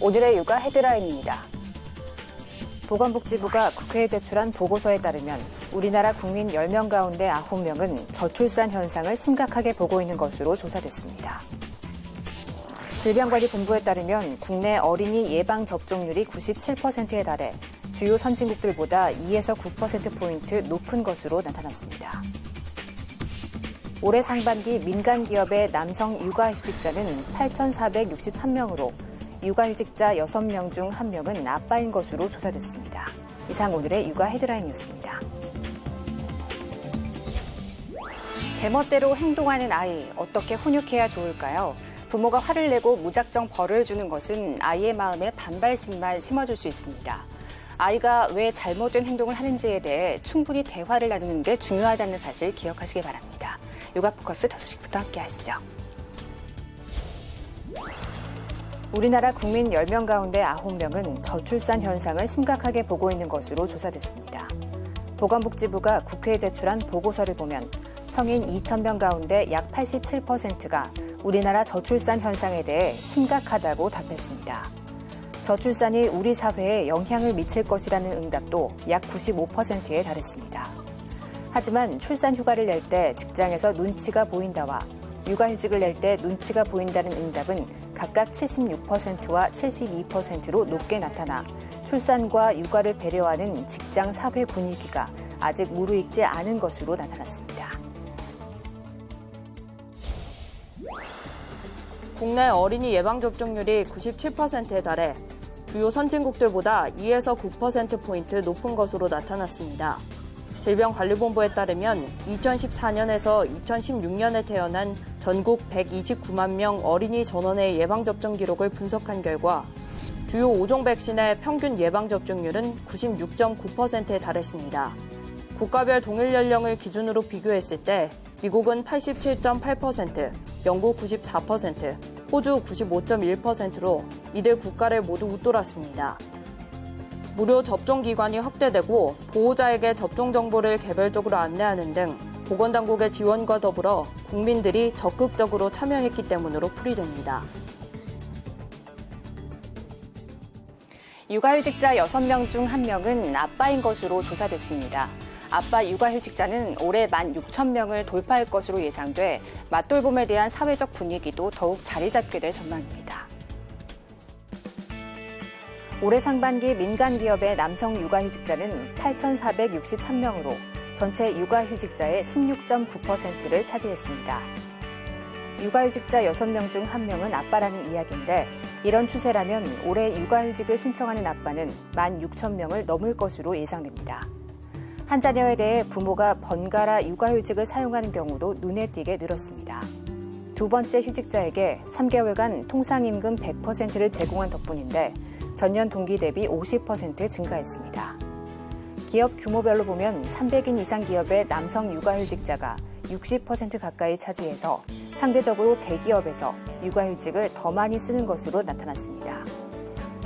오늘의 육아 헤드라인입니다. 보건복지부가 국회에 제출한 보고서에 따르면 우리나라 국민 10명 가운데 9명은 저출산 현상을 심각하게 보고 있는 것으로 조사됐습니다. 질병관리본부에 따르면 국내 어린이 예방접종률이 97%에 달해 주요 선진국들보다 2에서 9%포인트 높은 것으로 나타났습니다. 올해 상반기 민간 기업의 남성 육아휴직자는 8,463명으로 육아휴직자 6명 중 1명은 아빠인 것으로 조사됐습니다. 이상 오늘의 육아 헤드라인이었습니다. 제멋대로 행동하는 아이, 어떻게 훈육해야 좋을까요? 부모가 화를 내고 무작정 벌을 주는 것은 아이의 마음에 반발심만 심어줄 수 있습니다. 아이가 왜 잘못된 행동을 하는지에 대해 충분히 대화를 나누는 게 중요하다는 사실 기억하시기 바랍니다. 육아 포커스 첫 소식부터 함께 하시죠. 우리나라 국민 10명 가운데 9명은 저출산 현상을 심각하게 보고 있는 것으로 조사됐습니다. 보건복지부가 국회에 제출한 보고서를 보면 성인 2,000명 가운데 약 87%가 우리나라 저출산 현상에 대해 심각하다고 답했습니다. 저출산이 우리 사회에 영향을 미칠 것이라는 응답도 약 95%에 달했습니다. 하지만 출산 휴가를 낼 때 직장에서 눈치가 보인다와 육아휴직을 낼 때 눈치가 보인다는 응답은 각각 76%와 72%로 높게 나타나 출산과 육아를 배려하는 직장 사회 분위기가 아직 무르익지 않은 것으로 나타났습니다. 국내 어린이 예방접종률이 97%에 달해 주요 선진국들보다 2에서 9%포인트 높은 것으로 나타났습니다. 질병관리본부에 따르면 2014년에서 2016년에 태어난 전국 129만 명 어린이 전원의 예방접종 기록을 분석한 결과 주요 5종 백신의 평균 예방접종률은 96.9%에 달했습니다. 국가별 동일 연령을 기준으로 비교했을 때 미국은 87.8%, 영국 94%, 호주 95.1%로 이들 국가를 모두 웃돌았습니다. 무료 접종 기관이 확대되고 보호자에게 접종 정보를 개별적으로 안내하는 등 보건당국의 지원과 더불어 국민들이 적극적으로 참여했기 때문으로 풀이됩니다. 육아휴직자 6명 중 1명은 아빠인 것으로 조사됐습니다. 아빠 육아휴직자는 올해 16,000명을 돌파할 것으로 예상돼 맞돌봄에 대한 사회적 분위기도 더욱 자리 잡게 될 전망입니다. 올해 상반기 민간 기업의 남성 육아휴직자는 8,463명으로 전체 육아휴직자의 16.9%를 차지했습니다. 육아휴직자 6명 중 1명은 아빠라는 이야기인데 이런 추세라면 올해 육아휴직을 신청하는 아빠는 16,000명을 넘을 것으로 예상됩니다. 한 자녀에 대해 부모가 번갈아 육아휴직을 사용하는 경우도 눈에 띄게 늘었습니다. 두 번째 휴직자에게 3개월간 통상임금 100%를 제공한 덕분인데 전년 동기 대비 50% 증가했습니다. 기업 규모별로 보면 300인 이상 기업의 남성 육아휴직자가 60% 가까이 차지해서 상대적으로 대기업에서 육아휴직을 더 많이 쓰는 것으로 나타났습니다.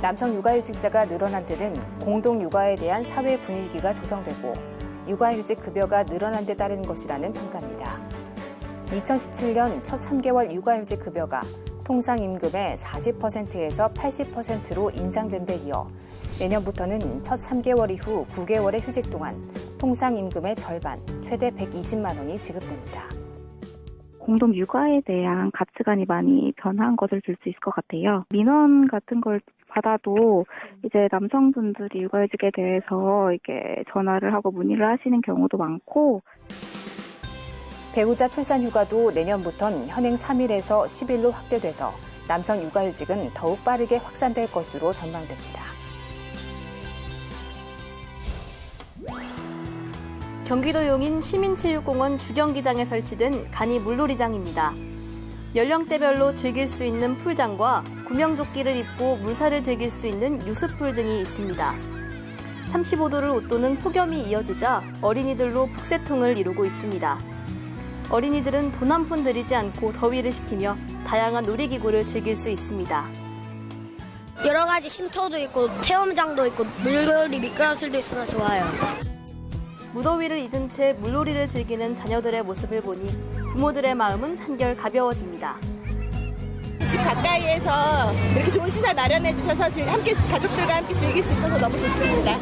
남성 육아휴직자가 늘어난 데는 공동 육아에 대한 사회 분위기가 조성되고 육아휴직 급여가 늘어난 데 따른 것이라는 평가입니다. 2017년 첫 3개월 육아휴직 급여가 통상임금의 40%에서 80%로 인상된 데 이어 내년부터는 첫 3개월 이후 9개월의 휴직 동안 통상임금의 절반, 최대 120만 원이 지급됩니다. 공동 육아에 대한 가치관이 많이 변한 것을 줄 수 있을 것 같아요. 민원 같은 걸 받아도 이제 남성분들이 육아휴직에 대해서 이렇게 전화를 하고 문의를 하시는 경우도 많고 배우자 출산 휴가도 내년부터는 현행 3일에서 10일로 확대돼서 남성 육아휴직은 더욱 빠르게 확산될 것으로 전망됩니다. 경기도 용인 시민체육공원 주경기장에 설치된 간이 물놀이장입니다. 연령대별로 즐길 수 있는 풀장과 구명조끼를 입고 물살을 즐길 수 있는 유스풀 등이 있습니다. 35도를 웃도는 폭염이 이어지자 어린이들로 북새통을 이루고 있습니다. 어린이들은 돈 한 푼 들이지 않고 더위를 식히며 다양한 놀이기구를 즐길 수 있습니다. 여러 가지 쉼터도 있고 체험장도 있고 물놀이 미끄럼틀도 있어서 좋아요. 무더위를 잊은 채 물놀이를 즐기는 자녀들의 모습을 보니 부모들의 마음은 한결 가벼워집니다. 집 가까이에서 이렇게 좋은 시설 마련해 주셔서 함께 가족들과 함께 즐길 수 있어서 너무 좋습니다.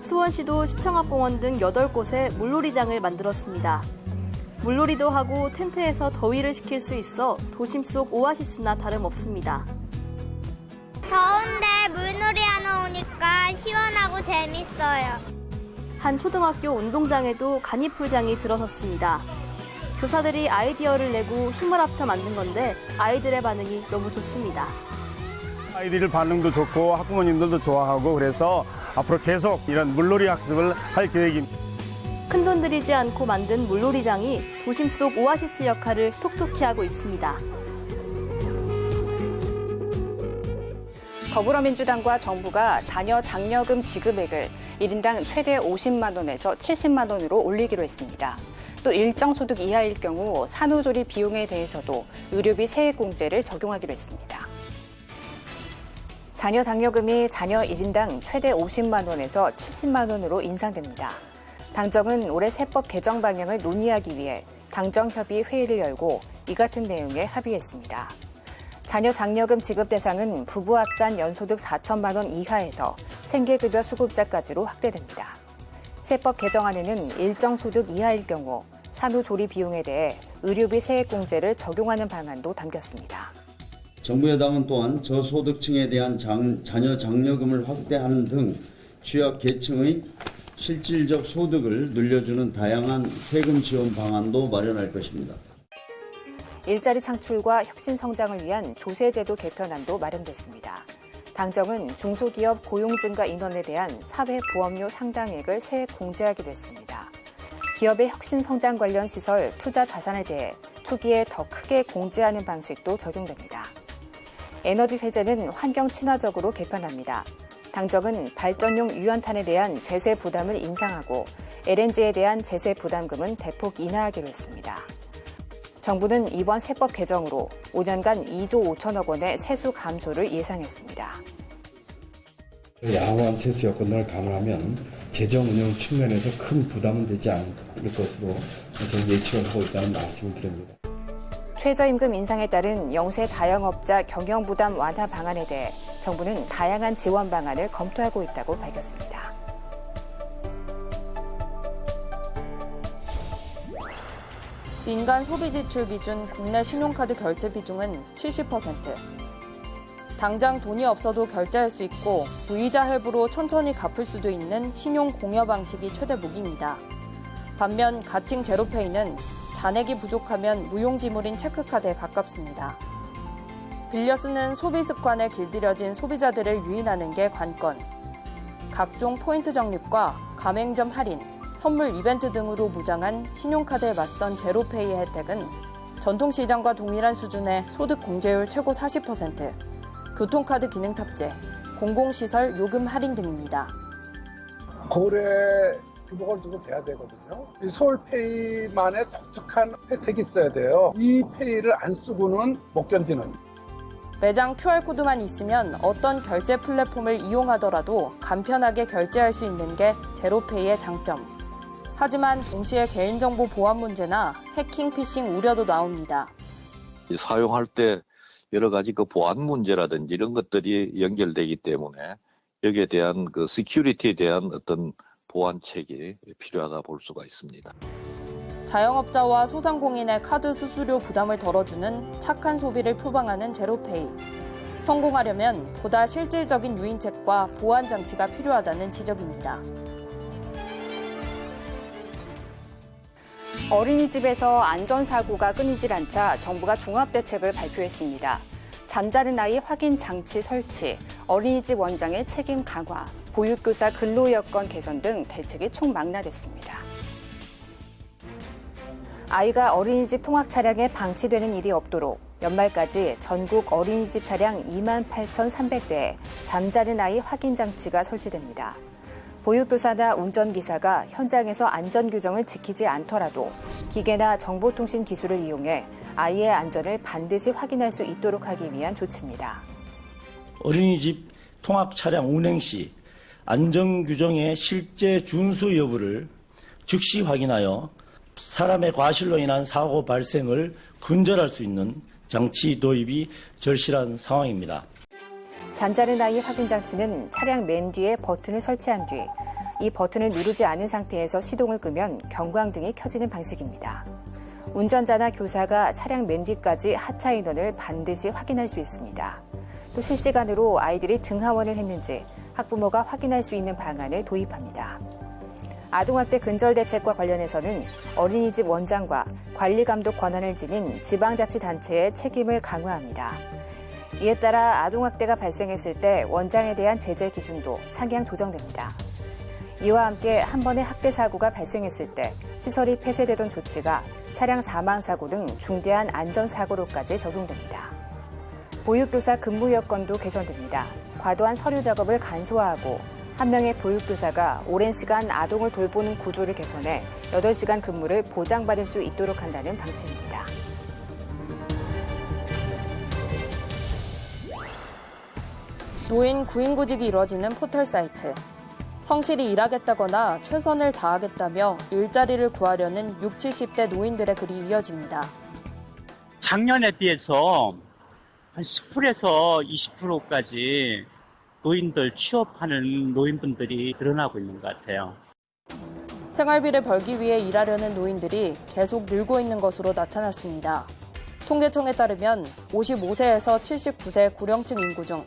수원시도 시청 앞 공원 등 8곳에 물놀이장을 만들었습니다. 물놀이도 하고 텐트에서 더위를 식힐 수 있어 도심 속 오아시스나 다름없습니다. 더운데 물놀이 하러 오니까 시원하고 재밌어요. 한 초등학교 운동장에도 간이풀장이 들어섰습니다. 교사들이 아이디어를 내고 힘을 합쳐 만든 건데 아이들의 반응이 너무 좋습니다. 아이들 반응도 좋고 학부모님들도 좋아하고 그래서 앞으로 계속 이런 물놀이 학습을 할 계획입니다. 큰돈 들이지 않고 만든 물놀이장이 도심 속 오아시스 역할을 톡톡히 하고 있습니다. 더불어민주당과 정부가 자녀 장려금 지급액을 1인당 최대 50만 원에서 70만 원으로 올리기로 했습니다. 또 일정 소득 이하일 경우 산후조리 비용에 대해서도 의료비 세액공제를 적용하기로 했습니다. 자녀 장려금이 자녀 1인당 최대 50만 원에서 70만 원으로 인상됩니다. 당정은 올해 세법 개정 방향을 논의하기 위해 당정협의 회의를 열고 이 같은 내용에 합의했습니다. 자녀 장려금 지급 대상은 부부 합산 연소득 4천만 원 이하에서 생계급여 수급자까지로 확대됩니다. 세법 개정안에는 일정 소득 이하일 경우 산후조리 비용에 대해 의료비 세액공제를 적용하는 방안도 담겼습니다. 정부 여당은 또한 저소득층에 대한 자녀 장려금을 확대하는 등 취약 계층의 실질적 소득을 늘려주는 다양한 세금 지원 방안도 마련할 것입니다. 일자리 창출과 혁신 성장을 위한 조세제도 개편안도 마련됐습니다. 당정은 중소기업 고용 증가 인원에 대한 사회보험료 상당액을 세액 공제하기로 했습니다. 기업의 혁신 성장 관련 시설 투자 자산에 대해 초기에 더 크게 공제하는 방식도 적용됩니다. 에너지 세제는 환경 친화적으로 개편합니다. 당정은 발전용 유연탄에 대한 제세 부담을 인상하고 LNG에 대한 제세 부담금은 대폭 인하하기로 했습니다. 정부는 이번 세법 개정으로 5년간 2조 5천억 원의 세수 감소를 예상했습니다. 양호한 세수 여건을 감안하면 재정 운영 측면에서 큰 부담은 되지 않을 것으로 저는 예측을 하고 있다는 말씀을 드립니다. 최저임금 인상에 따른 영세 자영업자 경영 부담 완화 방안에 대해 정부는 다양한 지원 방안을 검토하고 있다고 밝혔습니다. 민간 소비 지출 기준 국내 신용카드 결제 비중은 70%. 당장 돈이 없어도 결제할 수 있고 무이자 할부로 천천히 갚을 수도 있는 신용 공여 방식이 최대 무기입니다. 반면 가칭 제로페이는 잔액이 부족하면 무용지물인 체크카드에 가깝습니다. 빌려 쓰는 소비 습관에 길들여진 소비자들을 유인하는 게 관건. 각종 포인트 적립과 가맹점 할인, 선물 이벤트 등으로 무장한 신용카드에 맞선 제로페이의 혜택은 전통시장과 동일한 수준의 소득 공제율 최고 40%, 교통카드 기능 탑재, 공공시설 요금 할인 등입니다. 거래 규모가 좀 돼야 되거든요. 이 서울페이만의 독특한 혜택이 있어야 돼요. 이 페이를 안 쓰고는 못 견디는. 매장 QR코드만 있으면 어떤 결제 플랫폼을 이용하더라도 간편하게 결제할 수 있는 게 제로페이의 장점. 하지만 동시에 개인정보 보안 문제나 해킹, 피싱 우려도 나옵니다. 사용할 때 여러 가지 그 보안 문제라든지 이런 것들이 연결되기 때문에 여기에 대한 그 시큐리티에 대한 어떤 보완책이 필요하다 볼 수가 있습니다. 자영업자와 소상공인의 카드 수수료 부담을 덜어주는 착한 소비를 표방하는 제로페이. 성공하려면 보다 실질적인 유인책과 보안 장치가 필요하다는 지적입니다. 어린이집에서 안전사고가 끊이질 않자 정부가 종합대책을 발표했습니다. 잠자는 아이 확인 장치 설치, 어린이집 원장의 책임 강화, 보육교사 근로여건 개선 등 대책이 총망라됐습니다. 아이가 어린이집 통학 차량에 방치되는 일이 없도록 연말까지 전국 어린이집 차량 28,300대에 잠자는 아이 확인 장치가 설치됩니다. 보육교사나 운전기사가 현장에서 안전규정을 지키지 않더라도 기계나 정보통신 기술을 이용해 아이의 안전을 반드시 확인할 수 있도록 하기 위한 조치입니다. 어린이집 통학 차량 운행 시 안전규정의 실제 준수 여부를 즉시 확인하여 사람의 과실로 인한 사고 발생을 근절할 수 있는 장치 도입이 절실한 상황입니다. 잠자는 아이 확인 장치는 차량 맨 뒤에 버튼을 설치한 뒤 이 버튼을 누르지 않은 상태에서 시동을 끄면 경광등이 켜지는 방식입니다. 운전자나 교사가 차량 맨 뒤까지 하차 인원을 반드시 확인할 수 있습니다. 또 실시간으로 아이들이 등하원을 했는지 학부모가 확인할 수 있는 방안을 도입합니다. 아동학대 근절대책과 관련해서는 어린이집 원장과 관리감독 권한을 지닌 지방자치단체의 책임을 강화합니다. 이에 따라 아동학대가 발생했을 때 원장에 대한 제재 기준도 상향 조정됩니다. 이와 함께 한 번의 학대 사고가 발생했을 때 시설이 폐쇄되던 조치가 차량 사망 사고 등 중대한 안전사고로까지 적용됩니다. 보육교사 근무 여건도 개선됩니다. 과도한 서류 작업을 간소화하고 한 명의 보육교사가 오랜 시간 아동을 돌보는 구조를 개선해 8시간 근무를 보장받을 수 있도록 한다는 방침입니다. 노인 구인구직이 이루어지는 포털 사이트. 성실히 일하겠다거나 최선을 다하겠다며 일자리를 구하려는 60, 70대 노인들의 글이 이어집니다. 작년에 비해서 한 10%에서 20%까지 노인들 취업하는 노인분들이 늘어나고 있는 것 같아요. 생활비를 벌기 위해 일하려는 노인들이 계속 늘고 있는 것으로 나타났습니다. 통계청에 따르면 55세에서 79세 고령층 인구 중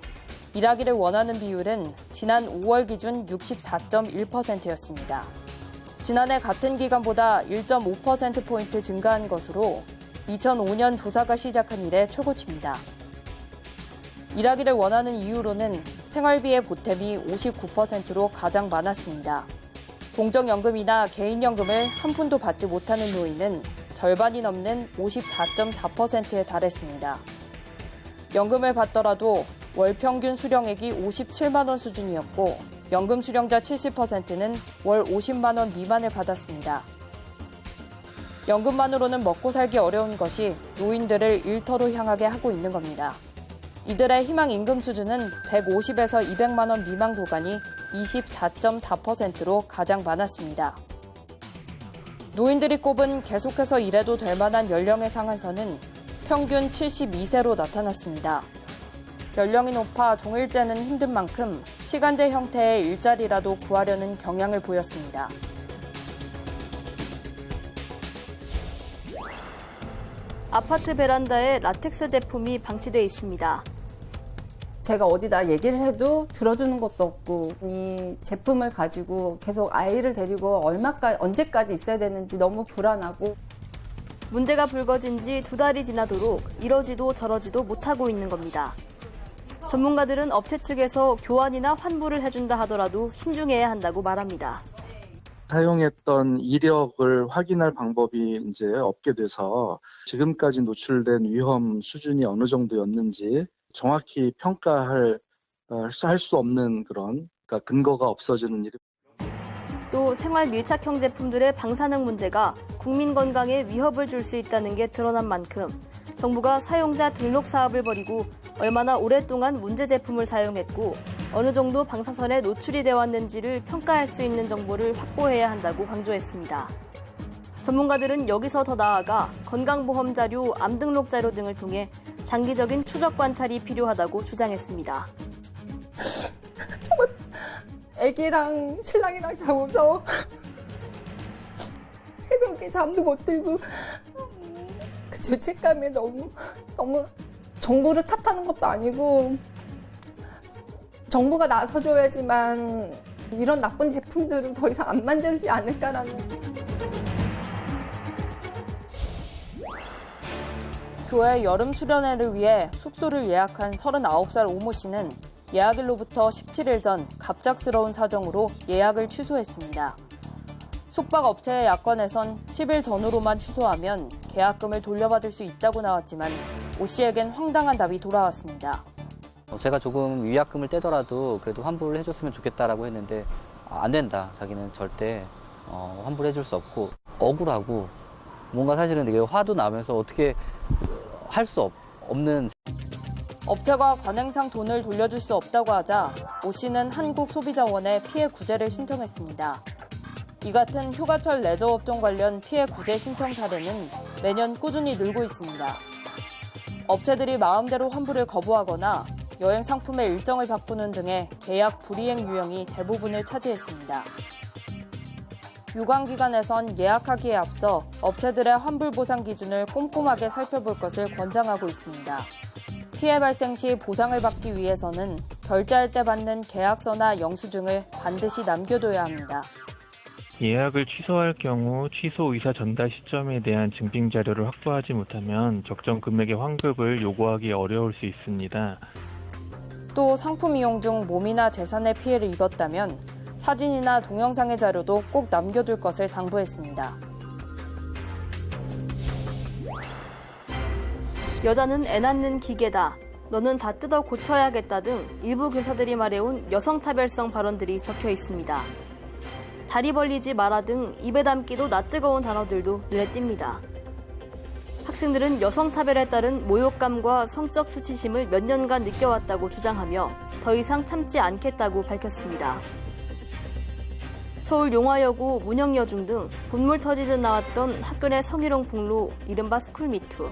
일하기를 원하는 비율은 지난 5월 기준 64.1%였습니다. 지난해 같은 기간보다 1.5%포인트 증가한 것으로 2005년 조사가 시작한 이래 최고치입니다. 일하기를 원하는 이유로는 생활비의 보탬이 59%로 가장 많았습니다. 공적연금이나 개인연금을 한 푼도 받지 못하는 노인은 절반이 넘는 54.4%에 달했습니다. 연금을 받더라도 월 평균 수령액이 57만 원 수준이었고 연금 수령자 70%는 월 50만 원 미만을 받았습니다. 연금만으로는 먹고 살기 어려운 것이 노인들을 일터로 향하게 하고 있는 겁니다. 이들의 희망 임금 수준은 150에서 200만 원 미만 구간이 24.4%로 가장 많았습니다. 노인들이 꼽은 계속해서 일해도 될 만한 연령의 상한선은 평균 72세로 나타났습니다. 연령이 높아 종일제는 힘든 만큼 시간제 형태의 일자리라도 구하려는 경향을 보였습니다. 아파트 베란다에 라텍스 제품이 방치돼 있습니다. 제가 어디다 얘기를 해도 들어주는 것도 없고 이 제품을 가지고 계속 아이를 데리고 언제까지 있어야 되는지 너무 불안하고 문제가 불거진 지 2달이 지나도록 이러지도 저러지도 못하고 있는 겁니다. 전문가들은 업체 측에서 교환이나 환불을 해준다 하더라도 신중해야 한다고 말합니다. 사용했던 이력을 확인할 방법이 이제 없게 돼서 지금까지 노출된 위험 수준이 어느 정도였는지 정확히 평가할 수 없는 그런 그러니까 근거가 없어지는 일이. 또 생활 밀착형 제품들의 방사능 문제가 국민 건강에 위협을 줄 수 있다는 게 드러난 만큼 정부가 사용자 등록 사업을 벌이고 얼마나 오랫동안 문제 제품을 사용했고 어느 정도 방사선에 노출이 되어 왔는지를 평가할 수 있는 정보를 확보해야 한다고 강조했습니다. 전문가들은 여기서 더 나아가 건강보험 자료, 암 등록 자료 등을 통해 장기적인 추적 관찰이 필요하다고 주장했습니다. 정말 애기랑 신랑이랑 자고서 새벽에 잠도 못 들고 그 죄책감이 너무 정부를 탓하는 것도 아니고 정부가 나서줘야지만 이런 나쁜 제품들은 더 이상 안 만들지 않을까라는. 교회 여름 수련회를 위해 숙소를 예약한 39살 오모 씨는 예약일로부터 17일 전 갑작스러운 사정으로 예약을 취소했습니다. 숙박업체의 약관에선 10일 전후로만 취소하면 계약금을 돌려받을 수 있다고 나왔지만 오 씨에겐 황당한 답이 돌아왔습니다. 제가 조금 위약금을 떼더라도 그래도 환불을 해줬으면 좋겠다라고 했는데 안 된다. 자기는 절대 환불해줄 수 없고 억울하고 뭔가 사실은 되게 화도 나면서 어떻게 할 수 없는. 업체가 관행상 돈을 돌려줄 수 없다고 하자 오 씨는 한국소비자원에 피해 구제를 신청했습니다. 이 같은 휴가철 레저업종 관련 피해 구제 신청 사례는 매년 꾸준히 늘고 있습니다. 업체들이 마음대로 환불을 거부하거나 여행 상품의 일정을 바꾸는 등의 계약 불이행 유형이 대부분을 차지했습니다. 유관기관에선 예약하기에 앞서 업체들의 환불 보상 기준을 꼼꼼하게 살펴볼 것을 권장하고 있습니다. 피해 발생 시 보상을 받기 위해서는 결제할 때 받는 계약서나 영수증을 반드시 남겨둬야 합니다. 예약을 취소할 경우 취소 의사 전달 시점에 대한 증빙 자료를 확보하지 못하면 적정 금액의 환급을 요구하기 어려울 수 있습니다. 또 상품 이용 중 몸이나 재산에 피해를 입었다면 사진이나 동영상의 자료도 꼭 남겨둘 것을 당부했습니다. 여자는 애 낳는 기계다. 너는 다 뜯어 고쳐야겠다 등 일부 교사들이 말해온 여성차별성 발언들이 적혀 있습니다. 다리 벌리지 마라 등 입에 담기도 낯뜨거운 단어들도 눈에 띕니다. 학생들은 여성차별에 따른 모욕감과 성적 수치심을 몇 년간 느껴왔다고 주장하며 더 이상 참지 않겠다고 밝혔습니다. 서울 용화여고 문영여중 등 본물 터지듯 나왔던 학교 내 성희롱 폭로, 이른바 스쿨미투.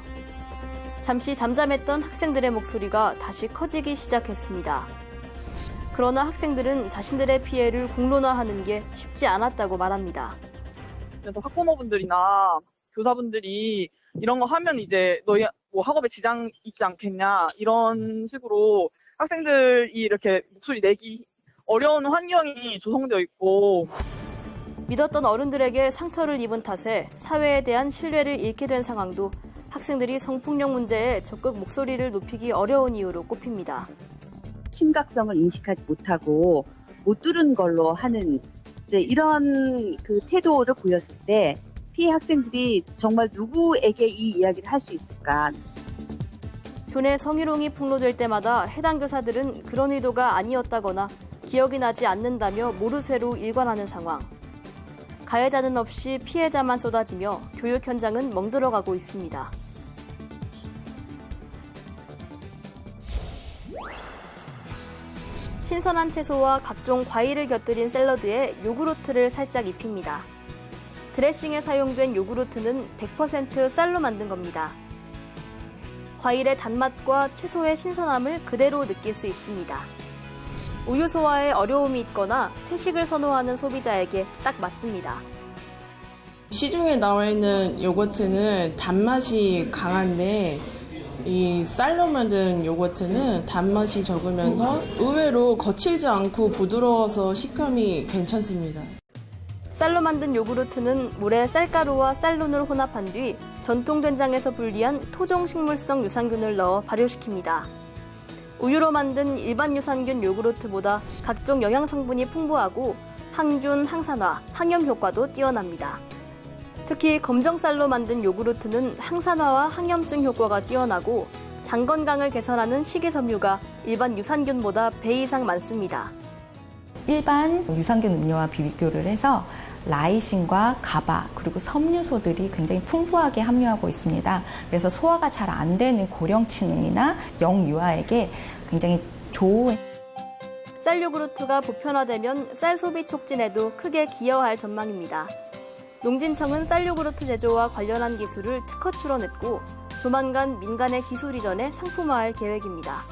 잠시 잠잠했던 학생들의 목소리가 다시 커지기 시작했습니다. 그러나 학생들은 자신들의 피해를 공론화하는 게 쉽지 않았다고 말합니다. 그래서 학부모분들이나 교사분들이 이런 거 하면 이제 너희 뭐 학업에 지장 있지 않겠냐 이런 식으로 학생들이 이렇게 목소리 내기 어려운 환경이 조성되어 있고 믿었던 어른들에게 상처를 입은 탓에 사회에 대한 신뢰를 잃게 된 상황도 학생들이 성폭력 문제에 적극 목소리를 높이기 어려운 이유로 꼽힙니다. 심각성을 인식하지 못하고 못 들은 걸로 하는 이런 그 태도를 보였을 때 피해 학생들이 정말 누구에게 이 이야기를 할 수 있을까? 교내 성희롱이 폭로될 때마다 해당 교사들은 그런 의도가 아니었다거나 기억이 나지 않는다며 모르쇠로 일관하는 상황. 가해자는 없이 피해자만 쏟아지며 교육 현장은 멍들어가고 있습니다. 신선한 채소와 각종 과일을 곁들인 샐러드에 요구르트를 살짝 입힙니다. 드레싱에 사용된 요구르트는 100% 쌀로 만든 겁니다. 과일의 단맛과 채소의 신선함을 그대로 느낄 수 있습니다. 우유 소화에 어려움이 있거나 채식을 선호하는 소비자에게 딱 맞습니다. 시중에 나와 있는 요거트는 단맛이 강한데 이 쌀로 만든 요거트는 단맛이 적으면서 의외로 거칠지 않고 부드러워서 식감이 괜찮습니다. 쌀로 만든 요구르트는 물에 쌀가루와 쌀눈을 혼합한 뒤 전통 된장에서 분리한 토종 식물성 유산균을 넣어 발효시킵니다. 우유로 만든 일반 유산균 요구르트보다 각종 영양 성분이 풍부하고 항균, 항산화, 항염 효과도 뛰어납니다. 특히 검정쌀로 만든 요구르트는 항산화와 항염증 효과가 뛰어나고 장 건강을 개선하는 식이섬유가 일반 유산균보다 배 이상 많습니다. 일반 유산균 음료와 비교를 해서 라이신과 가바 그리고 섬유소들이 굉장히 풍부하게 함유하고 있습니다. 그래서 소화가 잘 안 되는 고령층이나 영유아에게 굉장히 좋은 쌀 요구르트가 보편화되면 쌀 소비 촉진에도 크게 기여할 전망입니다. 농진청은 쌀 요구르트 제조와 관련한 기술을 특허 출원했고 조만간 민간의 기술 이전에 상품화할 계획입니다.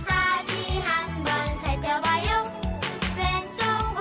다시 한번 살펴봐요. 왼쪽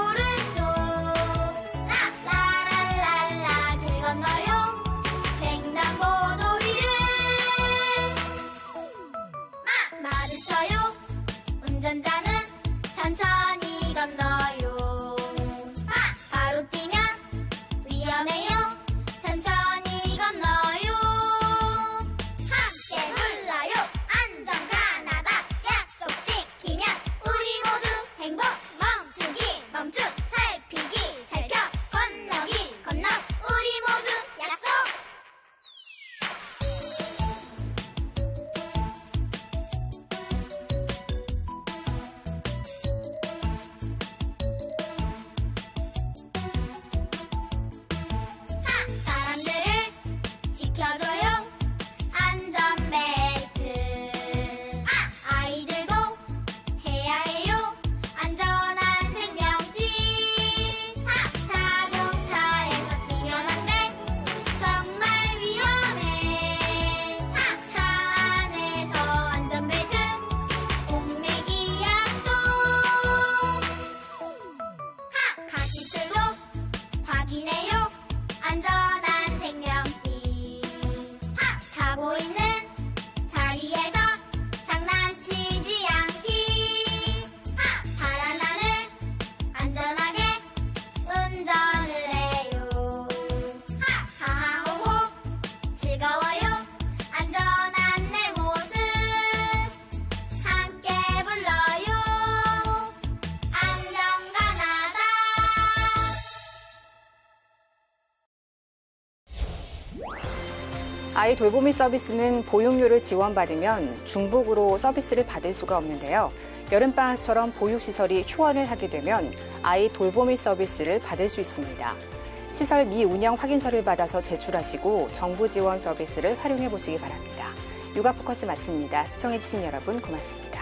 아이 돌보미 서비스는 보육료를 지원받으면 중복으로 서비스를 받을 수가 없는데요. 여름방학처럼 보육시설이 휴원을 하게 되면 아이 돌보미 서비스를 받을 수 있습니다. 시설 미운영 확인서를 받아서 제출하시고 정부 지원 서비스를 활용해 보시기 바랍니다. 육아포커스 마칩니다. 시청해주신 여러분 고맙습니다.